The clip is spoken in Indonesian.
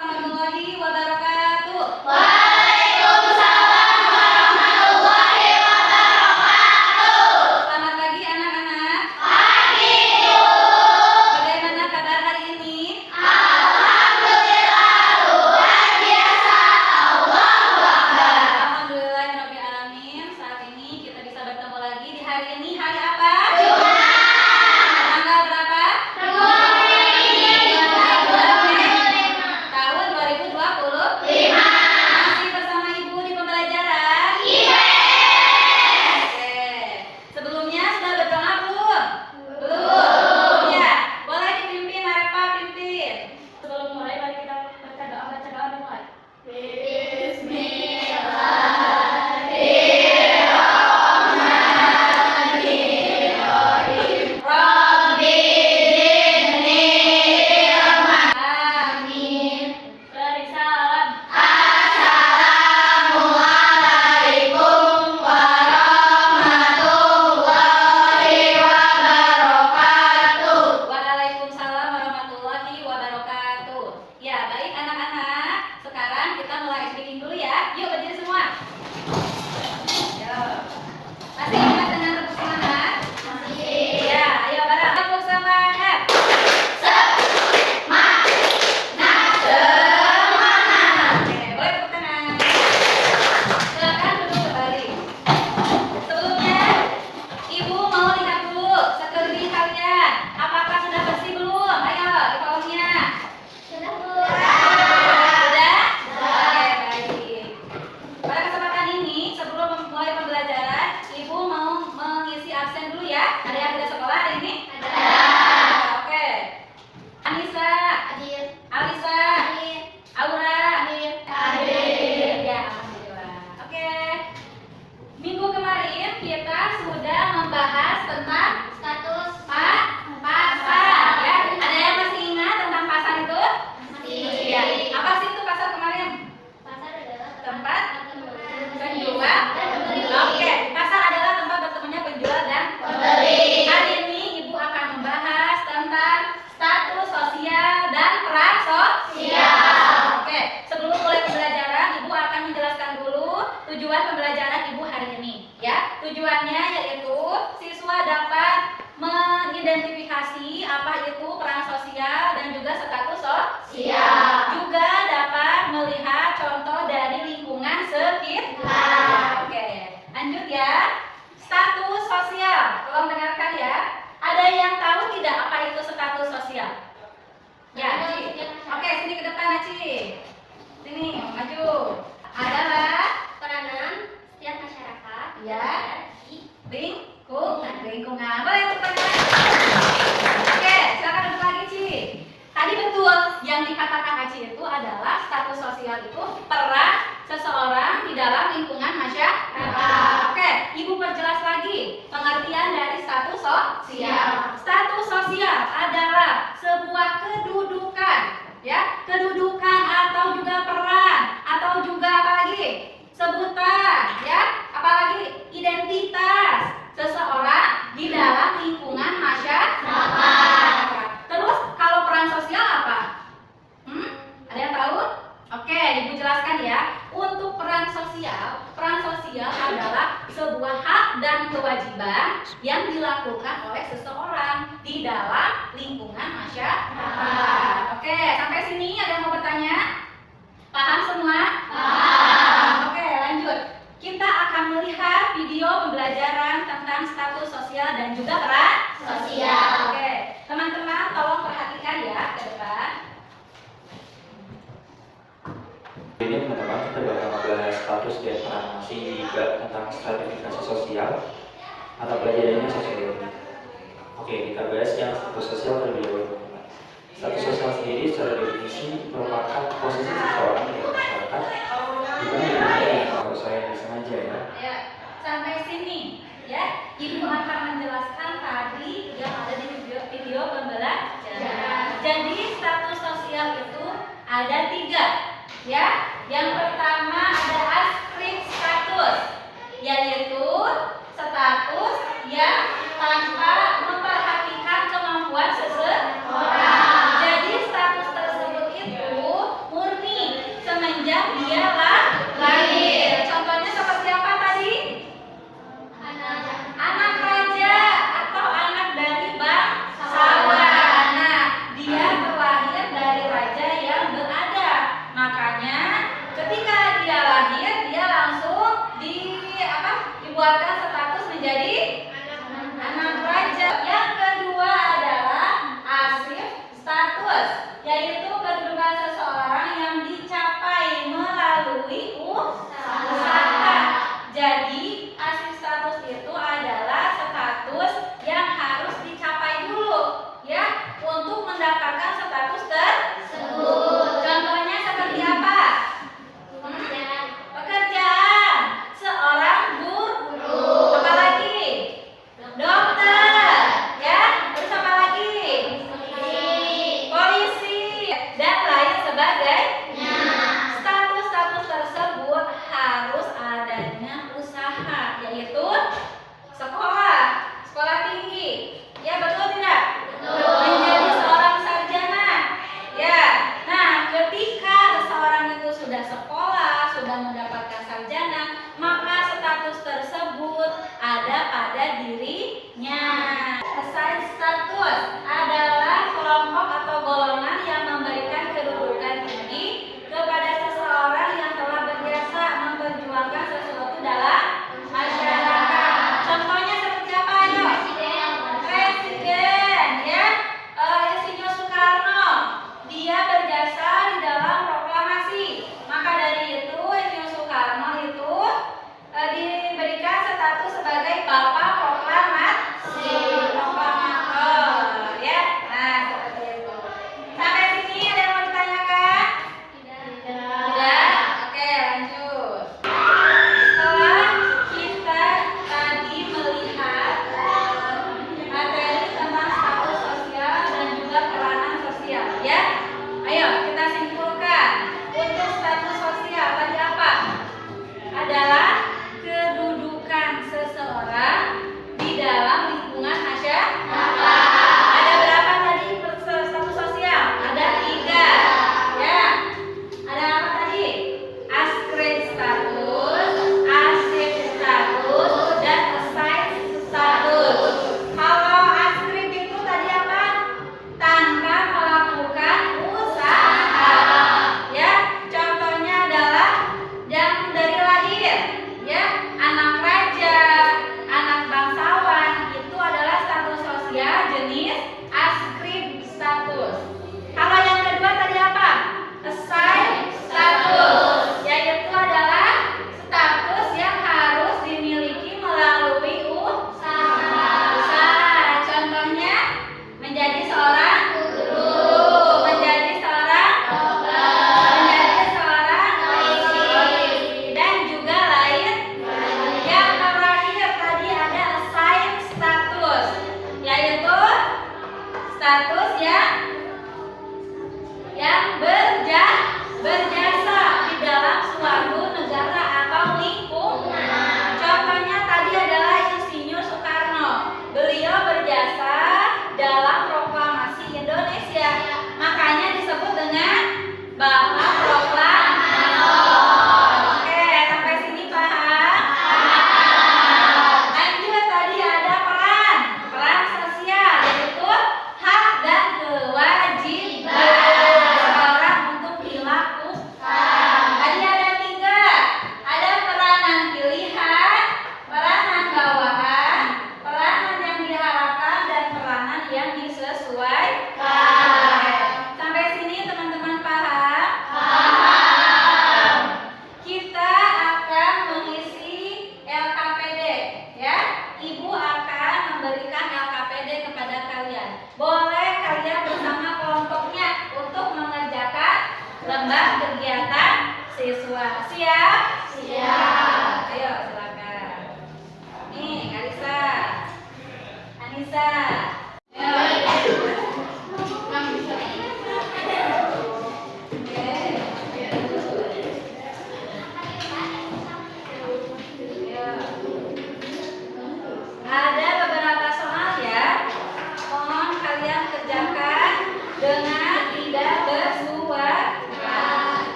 Warahmatullahi wabarakatuh. Waalaikumsalam warahmatullahi wabarakatuh. Selamat pagi anak-anak. Pagi, Bu. Bagaimana kabar hari ini? Alhamdulillah, luar biasa. Allahu Akbar. Alhamdulillahirabbil alamin. Saat ini kita bisa bertemu lagi di hari ini. Hari apa? Jumat. Tanggal berapa? Tahun 2025. Masih bersama Ibu di pembelajaran? Oke. Sebelumnya sudah berdoa belum? Belum. Ya, boleh dipimpin Arepa pimpin. Sebelum mulai mari kita baca doa dimulai. Rabbi zidni ilman. Amin. Beri salam. Assalamualaikum warahmatullahi wabarakatuh. Waalaikumsalam warahmatullahi wabarakatuh. Ya, baik anak-anak. Sekarang kita mulai speaking dulu ya. Yuk berdiri semua. Yuk. Masih ingat dengan tepuk semangat? Ya, ayo bareng. Tepuk semangat. Oke, boleh tepuk tangan. Silakan duduk kembali. Sebelumnya, Ibu mau lihat dulu sekeliling kalian. Apakah sudah bersih belum? Ayo, di kolomnya. Sudah? Oke, baik. Pada kesempatan ini, sebelum memulai pembelajaran, Ibu mau mengisi absen dulu ya. Ada yang tidak sekolah hari ini? Oke. Anissa, Alisa, Aura, ya, alhamdulillah. Oke. Minggu kemarin kita sudah membahas tentang status pasar ya. Ada yang masih ingat tentang pasar itu? Iya. Apa sih itu pasar kemarin? Tempat penjual. Oke, pasar adalah tempat bertemunya penjual dan pembeli. Hari ini Ibu akan membahas tentang status sosial dan peran sosial. Oke, sebelum mulai pembelajaran, Ibu akan menjelaskan dulu tujuan pembelajaran Ibu hari ini. Ya, tujuannya yaitu siswa dapat mengidentifikasi apa itu peran sosial dan juga status sosial. Juga dapat melihat contoh dari lingkungan sekitar. Oke, lanjut ya. Status sosial. Tolong dengarkan ya. Ada yang tahu tidak apa itu status sosial? Ya, Aci. Oke, sini ke depan, Aci. Sini, maju. Adalah Peranan setiap masyarakat ya lingkungan. Boleh tepuk tangan. Oke, silakan duduk lagi, Ci. Tadi betul yang dikatakan Aci itu adalah status sosial itu peran seseorang di dalam lingkungan masyarakat. Oke, Ibu perjelas lagi pengertian dari status sosial. Status sosial adalah sebuah kedudukan, ya, kedudukan atau juga peran atau juga apa lagi? Sebutan, ya, apalagi identitas seseorang di dalam lingkungan masyarakat. Terus kalau peran sosial apa? Ada yang tahu? Oke, Ibu jelaskan ya. Untuk peran sosial adalah sebuah hak dan kewajiban yang dilakukan oleh seseorang di dalam lingkungan masyarakat. Oke, sampai sini ada yang mau bertanya? Paham semua? Oke, lanjut. Kita akan melihat video pembelajaran tentang status sosial dan juga peran sosial. Oke, teman-teman tolong perhatikan ya ke depan. Ini teman-teman kita bakal membahas status dan peran masih juga tentang stratifikasi sosial atau pelajarannya sosiologi. Oke, kita bahas yang status sosial terlebih dahulu, teman-teman. Status sosial sendiri secara definisi merupakan posisi seseorang di masyarakat di mana dirinya kalau saya disengaja ya. Ya, sampai sini ya. Ibu akan menjelaskan tadi yang ada di video pembelajaran. Jadi status sosial itu ada 3, ya. Yang pertama ada aspek status, yaitu status yang tanpa memperhatikan kemampuan seseorang. Jadi status tersebut itu murni status yang berjasa di dalam suatu negara atau lingkungan. Contohnya tadi adalah Insinyur Soekarno. Beliau berjasa dalam proklamasi Indonesia. Makanya disebut dengan Bapak Proklamator. Oke, sampai sini paham? Lanjut, tadi ada peran sosial, yaitu hak dan kewajiban seseorang untuk dilakukan. Tadi ada 3, ada peranan pilihan, peranan bawahan, peranan yang diharapkan, dan peranan yang disesuaikan.